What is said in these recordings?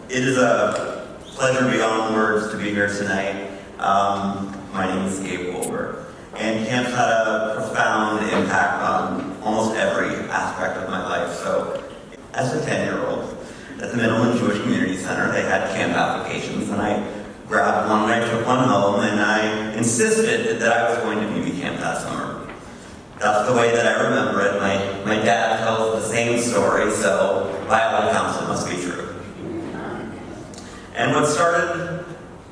It is a pleasure beyond words to be here tonight. My name is Gabe Goldberg, and camp's had a profound impact on almost every aspect of my life. So, as a 10-year-old, at the Middleman Jewish Community Center, they had camp applications, and I grabbed one and I took one home, and I insisted that I was going to BB camp that summer. That's the way that I remember it. My dad tells the same story, so by all accounts it must be true. And what started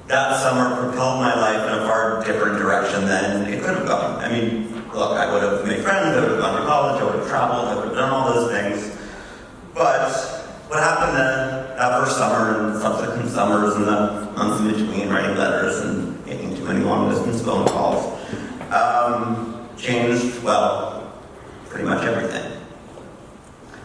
that summer propelled my life in a far different direction than it could have gone. I mean, look, I would have made friends, I would have gone to college, I would have traveled, I would have done all those things. But what happened that first summer and subsequent summers and the months in between, writing letters and making too many long-distance phone calls, changed, well, pretty much everything.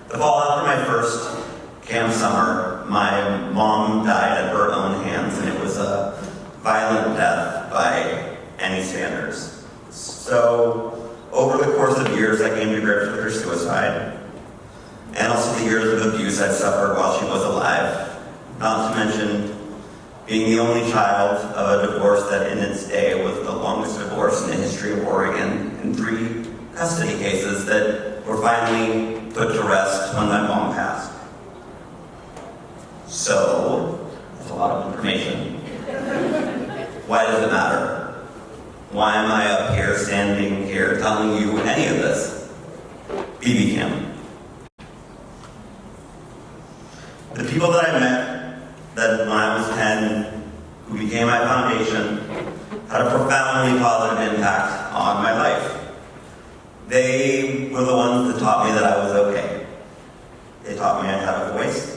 The fall after my first camp summer, my mom died at her own hands, and it was a violent death by any standards. So, over the course of years, I came to grips with her suicide, and also the years of abuse I'd suffered while she was alive. Not to mention being the only child of a divorce that in its day was the longest divorce in the history of Oregon, and 3 custody cases that were finally put to rest when my mom passed. So, that's a lot of information. Why does it matter? Why am I up here, standing here, telling you any of this? BB camp. The people that I met that when I was 10, who became my foundation, had a profoundly positive impact on my life. They were the ones that taught me that I was okay. They taught me I had a voice.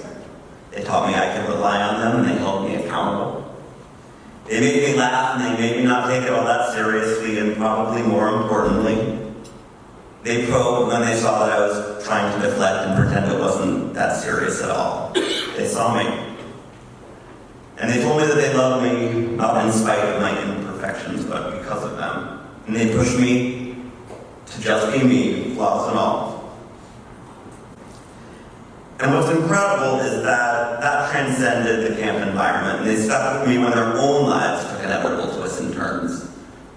They taught me I could rely on them, and they held me accountable. They made me laugh, and they made me not take it all that seriously, and probably more importantly, they probed when they saw that I was trying to deflect and pretend it wasn't that serious at all. They saw me. And they told me that they loved me, not in spite of my imperfections, but because of them. And they pushed me to just be me, flaws and all. And what's incredible is that transcended the camp environment. And they stuck with me when their own lives took inevitable twists and turns.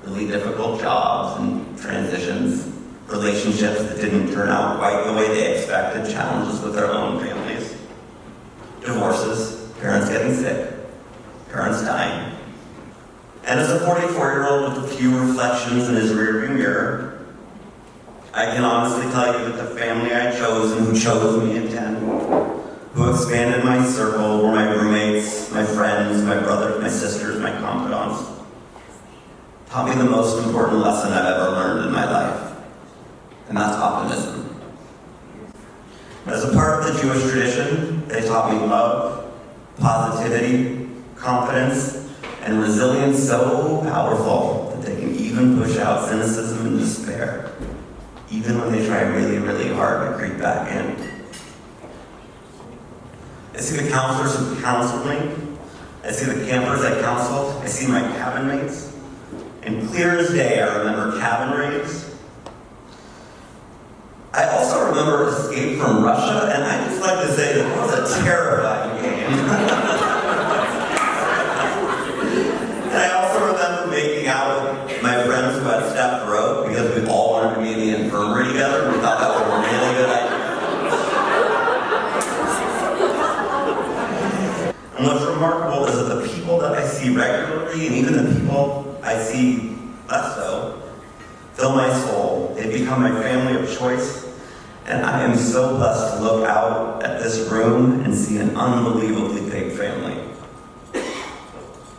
Really difficult jobs and transitions, relationships that didn't turn out quite the way they expected, challenges with their own families, divorces, parents getting sick, parents dying. And as a 44-year-old with a few reflections in his rearview mirror, I can honestly tell you that the family I chose and who chose me in 10, who expanded my circle, were my roommates, my friends, my brothers, my sisters, my confidants, taught me the most important lesson I've ever learned in my life, and that's optimism. As a part of the Jewish tradition, they taught me love, positivity, confidence, and resilience so powerful that they can even push out cynicism and despair, even when they try really, really hard to creep back in. I see the counselors who counseled me. I see the campers I counseled. I see my cabin mates. And clear as day, I remember cabin raids. I also remember Escape from Russia, and I just like to say that it was a terrifying game. And I also remember making out with my friends who had stepped rope because we all wanted to be in the infirmary together. We thought that was a really good idea. And what's remarkable is that the people that I see regularly, and even the people I see less so, fill my soul. They become my family of choice. And I am so blessed to look out at this room and see an unbelievably big family.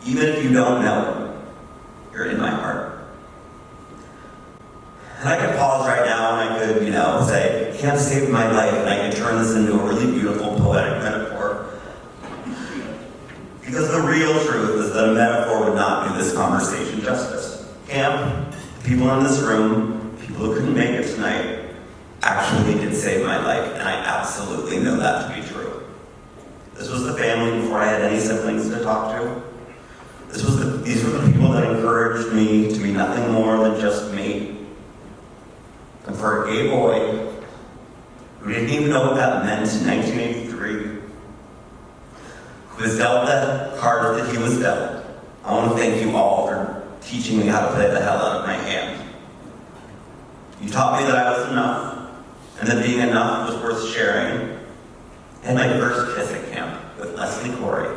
Even if you don't know it, you're in my heart. And I could pause right now and I could, say, camp saved my life, and I could turn this into a really beautiful poetic metaphor. Because the real truth is that a metaphor would not do this conversation justice. Camp, the people in this room, people who couldn't make it tonight, actually did save my life, and I absolutely know that to be true. This was the family before I had any siblings to talk to. These were the people that encouraged me to be nothing more than just me. And for a gay boy who didn't even know what that meant in 1983, who has dealt the cards that he was dealt. I want to thank you all for teaching me how to play the hell out of my hand. You taught me that I was enough, and that being enough was worth sharing. I had my first kiss at camp with Leslie Corey.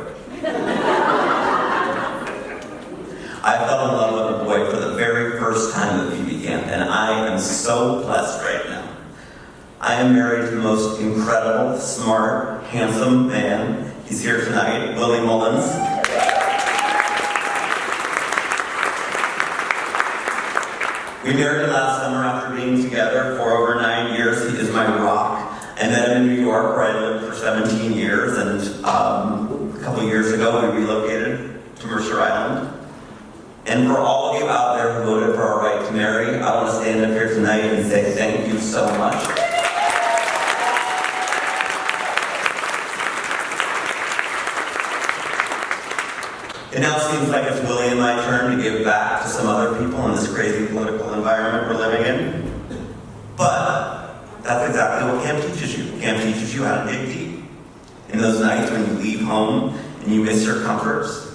I fell in love with a boy for the very first time at BB camp, and I am so blessed right now. I am married to the most incredible, smart, handsome man. He's here tonight, Willie Mullins. We married last summer after being together for over 9 years. He is my rock. I met him in New York, where I lived for 17 years, and a couple years ago we relocated to Mercer Island. And for all of you out there who voted for our right to marry, I want to stand up here tonight and say thank you so much. It now seems like it's Willie and my turn to give back to some other people in this crazy political environment we're living in. But that's exactly what camp teaches you. Camp teaches you how to dig deep. In those nights when you leave home and you miss your comforts,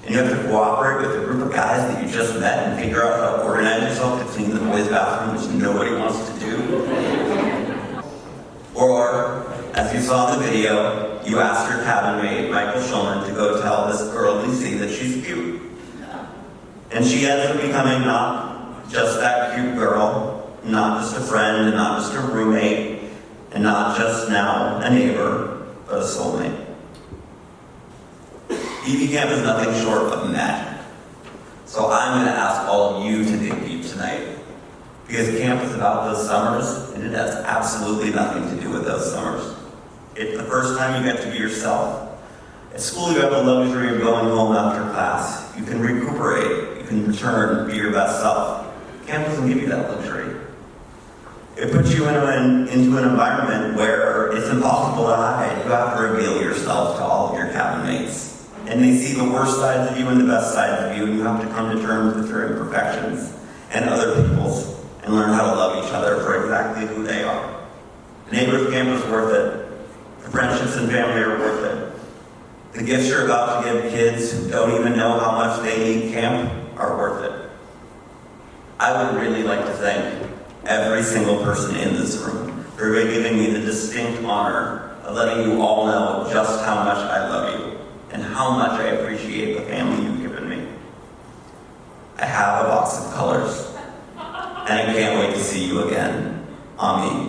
and you have to cooperate with a group of guys that you just met and figure out how to organize yourself to clean the boys' bathroom, which nobody wants to do. Or, as you saw in the video, you asked your cabin mate, Michael Schulman, to go tell this girl, Lucy, that she's cute. And she ends up becoming not just that cute girl, not just a friend, and not just a roommate, and not just now a neighbor, but a soulmate. BB camp is nothing short of magic. So I'm going to ask all of you to dig deep tonight. Because camp is about those summers, and it has absolutely nothing to do with those summers. It's the first time you get to be yourself. At school, you have the luxury of going home after class. You can recuperate. You can return and be your best self. Camp doesn't give you that luxury. It puts you into an environment where it's impossible to hide. You have to reveal yourself to all of your cabin mates. And they see the worst sides of you and the best sides of you, and you have to come to terms with your imperfections and other people's, and learn how to love each other for exactly who they are. The neighborhood camp is worth it. The friendships and family are worth it. The gifts you're about to give kids who don't even know how much they need camp are worth it. I would really like to thank every single person in this room for giving me the distinct honor of letting you all know just how much I love you and how much I appreciate the family you've given me. I have a box of colors, and I can't wait to see you again. Amen.